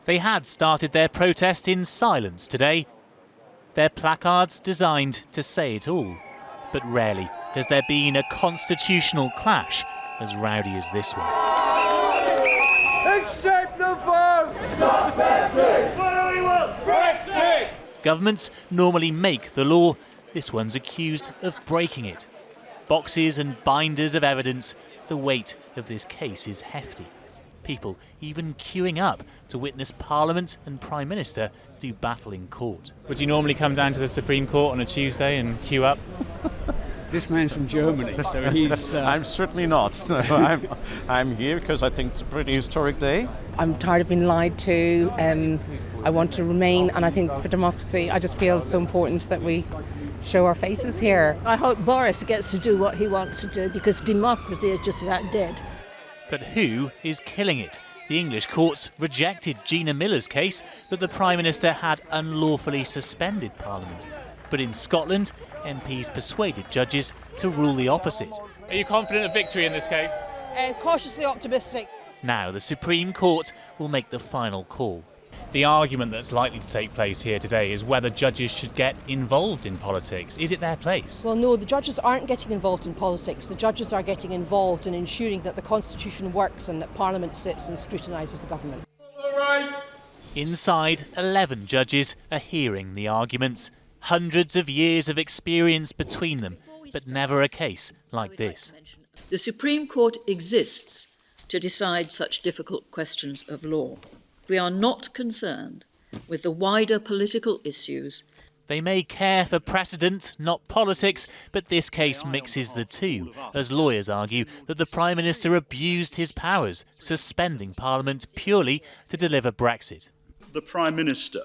They had started their protest in silence today. Their placards designed to say it all. But rarely has there been a constitutional clash as rowdy as this one. Accept the vote! Stop it! What do we want? Brexit! Governments normally make the law. This one's accused of breaking it. Boxes and binders of evidence. The weight of this case is hefty. People even queuing up to witness Parliament and Prime Minister do battle in court. Would you normally come down to the Supreme Court on a Tuesday and queue up? This man's from Germany, so he's... I'm certainly not. No, I'm here because I think it's a pretty historic day. I'm tired of being lied to. I want to remain, and I think for democracy, I just feel it's so important that we show our faces here. I hope Boris gets to do what he wants to do, because democracy is just about dead. But who is killing it? The English courts rejected Gina Miller's case that the Prime Minister had unlawfully suspended Parliament. But in Scotland, MPs persuaded judges to rule the opposite. Are you confident of victory in this case? Cautiously optimistic. Now the Supreme Court will make the final call. The argument that's likely to take place here today is whether judges should get involved in politics. Is it their place? Well, no, the judges aren't getting involved in politics. The judges are getting involved in ensuring that the Constitution works and that Parliament sits and scrutinises the government. Inside, 11 judges are hearing the arguments. Hundreds of years of experience between them, but never a case like this. The Supreme Court exists to decide such difficult questions of law. We are not concerned with the wider political issues. They may care for precedent, not politics, but this case mixes the two, as lawyers argue that the Prime Minister abused his powers, suspending Parliament purely to deliver Brexit. The Prime Minister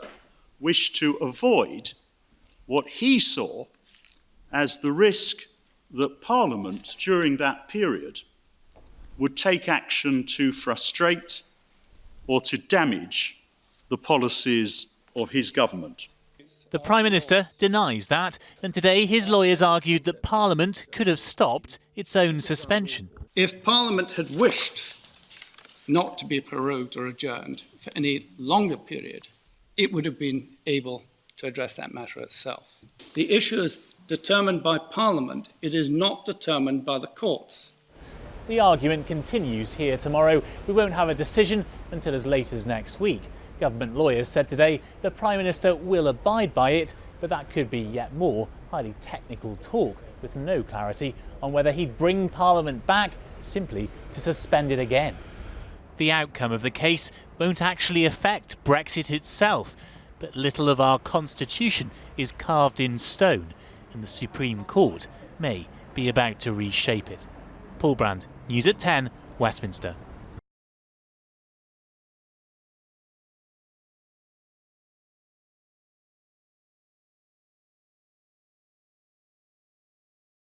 wished to avoid what he saw as the risk that Parliament, during that period, would take action to frustrate or to damage the policies of his government. The Prime Minister denies that, and today his lawyers argued that Parliament could have stopped its own suspension. If Parliament had wished not to be prorogued or adjourned for any longer period, it would have been able to address that matter itself. The issue is determined by Parliament. It is not determined by the courts. The argument continues here tomorrow. We won't have a decision until as late as next week. Government lawyers said today the Prime Minister will abide by it, but that could be yet more highly technical talk with no clarity on whether he'd bring Parliament back simply to suspend it again. The outcome of the case won't actually affect Brexit itself, but little of our constitution is carved in stone, and the Supreme Court may be about to reshape it. Paul Brand, News at 10, Westminster.